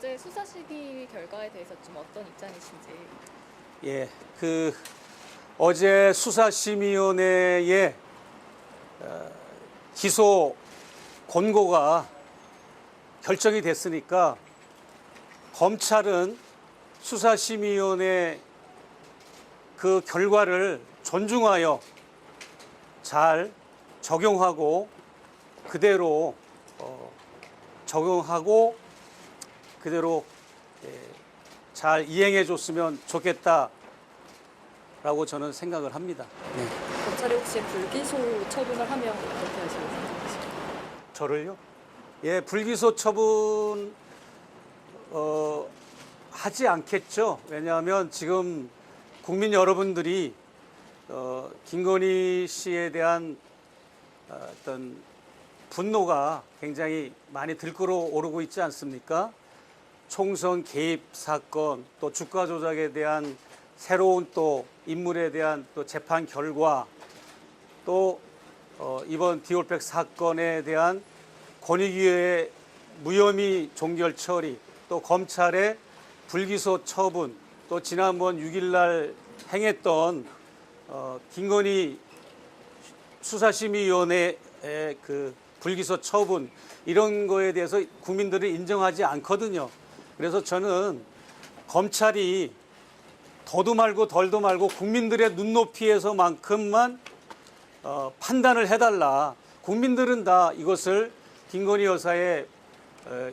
어제 수사심의 결과에 대해서 좀 어떤 입장이신지. 예, 어제 수사심의위원회의 기소 권고가 결정이 됐으니까 검찰은 수사심의위원회 그 결과를 존중하여 잘 적용하고 그대로 적용하고 그대로 잘 이행해 줬으면 좋겠다라고 저는 생각을 합니다. 네. 검찰이 혹시 불기소 처분을 하면 어떻게 하실 생각이십니까? 저를요? 예, 불기소 처분 하지 않겠죠. 왜냐하면 지금 국민 여러분들이 김건희 씨에 대한 어떤 분노가 굉장히 많이 들끓어오르고 있지 않습니까? 총선 개입 사건, 또 주가 조작에 대한 새로운 또 인물에 대한 또 재판 결과, 또 이번 디올백 사건에 대한 권익위의 무혐의 종결 처리, 또 검찰의 불기소 처분, 또 지난번 6일 날 행했던 김건희 수사심의위원회의 그 불기소 처분, 이런 거에 대해서 국민들은 인정하지 않거든요. 그래서 저는 검찰이 더도 말고 덜도 말고 국민들의 눈높이에서만큼만 판단을 해달라. 국민들은 다 이것을 김건희 여사의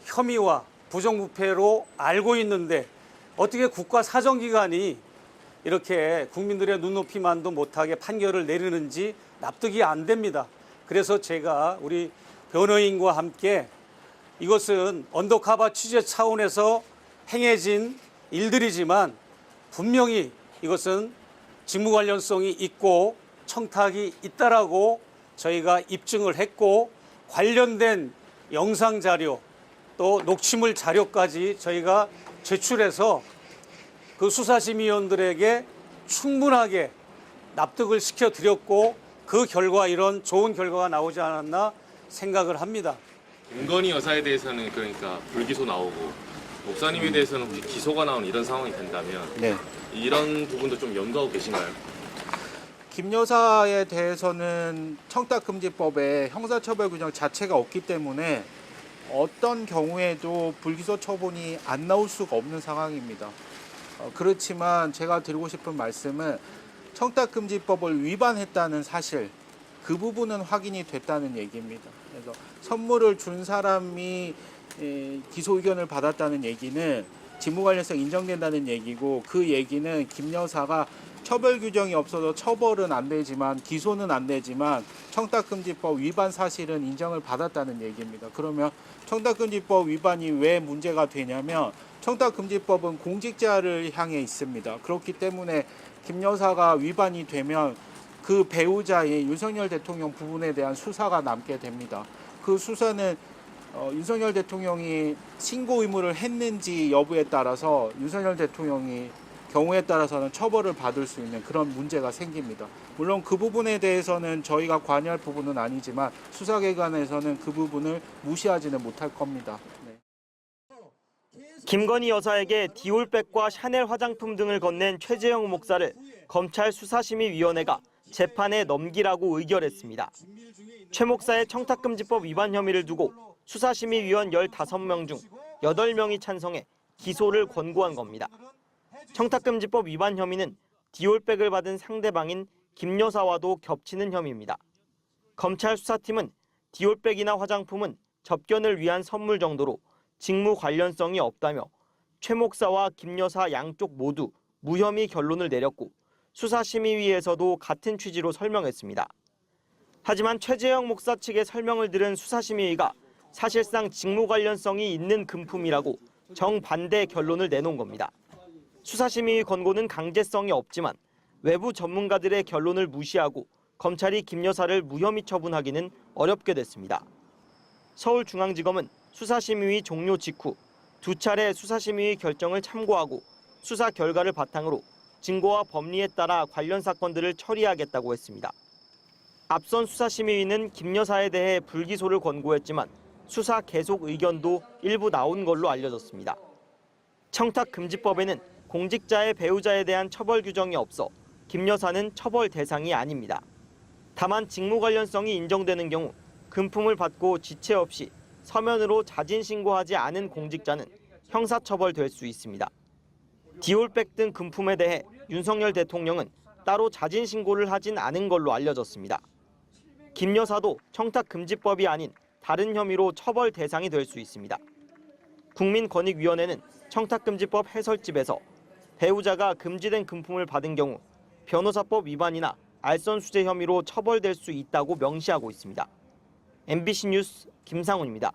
혐의와 부정부패로 알고 있는데 어떻게 국가사정기관이 이렇게 국민들의 눈높이만도 못하게 판결을 내리는지 납득이 안 됩니다. 그래서 제가 우리 변호인과 함께 이것은 언더커버 취재 차원에서 행해진 일들이지만 분명히 이것은 직무 관련성이 있고 청탁이 있다라고 저희가 입증을 했고, 관련된 영상 자료 또 녹취물 자료까지 저희가 제출해서 그 수사심의위원들에게 충분하게 납득을 시켜드렸고, 그 결과 이런 좋은 결과가 나오지 않았나 생각을 합니다. 김건희 여사에 대해서는 그러니까 불기소 나오고 목사님에 대해서는 혹시 기소가 나오는 이런 상황이 된다면 네. 이런 부분도 좀 염두하고 계신가요? 김 여사에 대해서는 청탁금지법에 형사처벌 규정 자체가 없기 때문에 어떤 경우에도 불기소 처분이 안 나올 수가 없는 상황입니다. 그렇지만 제가 드리고 싶은 말씀은 청탁금지법을 위반했다는 사실, 그 부분은 확인이 됐다는 얘기입니다. 그래서 선물을 준 사람이 기소 의견을 받았다는 얘기는 직무 관련성 인정된다는 얘기고, 그 얘기는 김 여사가 처벌 규정이 없어서 처벌은 안 되지만 기소는 안 되지만 청탁금지법 위반 사실은 인정을 받았다는 얘기입니다. 그러면 청탁금지법 위반이 왜 문제가 되냐면 청탁금지법은 공직자를 향해 있습니다. 그렇기 때문에 김 여사가 위반이 되면 그 배우자인 윤석열 대통령 부분에 대한 수사가 남게 됩니다. 그 수사는 윤석열 대통령이 신고 의무를 했는지 여부에 따라서 윤석열 대통령이 경우에 따라서는 처벌을 받을 수 있는 그런 문제가 생깁니다. 물론 그 부분에 대해서는 저희가 관여할 부분은 아니지만 수사기관에서는 그 부분을 무시하지는 못할 겁니다. 네. 김건희 여사에게 디올백과 샤넬 화장품 등을 건넨 최재형 목사를 검찰 수사심의위원회가 재판에 넘기라고 의결했습니다. 최 목사의 청탁금지법 위반 혐의를 두고 수사심의위원 15명 중 8명이 찬성해 기소를 권고한 겁니다. 청탁금지법 위반 혐의는 디올백을 받은 상대방인 김 여사와도 겹치는 혐의입니다. 검찰 수사팀은 디올백이나 화장품은 접견을 위한 선물 정도로 직무 관련성이 없다며 최 목사와 김 여사 양쪽 모두 무혐의 결론을 내렸고, 수사심의위에서도 같은 취지로 설명했습니다. 하지만 최재형 목사 측의 설명을 들은 수사심의위가 사실상 직무 관련성이 있는 금품이라고 정반대 결론을 내놓은 겁니다. 수사심의위 권고는 강제성이 없지만 외부 전문가들의 결론을 무시하고 검찰이 김 여사를 무혐의 처분하기는 어렵게 됐습니다. 서울중앙지검은 수사심의위 종료 직후 2차례 수사심의위 결정을 참고하고 수사 결과를 바탕으로 증거와 법리에 따라 관련 사건들을 처리하겠다고 했습니다. 앞선 수사심의위는 김 여사에 대해 불기소를 권고했지만 수사 계속 의견도 일부 나온 걸로 알려졌습니다. 청탁금지법에는 공직자의 배우자에 대한 처벌 규정이 없어 김 여사는 처벌 대상이 아닙니다. 다만 직무 관련성이 인정되는 경우 금품을 받고 지체 없이 서면으로 자진 신고하지 않은 공직자는 형사처벌될 수 있습니다. 디올백 등 금품에 대해 윤석열 대통령은 따로 자진 신고를 하진 않은 걸로 알려졌습니다. 김 여사도 청탁금지법이 아닌 다른 혐의로 처벌 대상이 될 수 있습니다. 국민권익위원회는 청탁금지법 해설집에서 배우자가 금지된 금품을 받은 경우 변호사법 위반이나 알선수재 혐의로 처벌될 수 있다고 명시하고 있습니다. MBC 뉴스 김상훈입니다.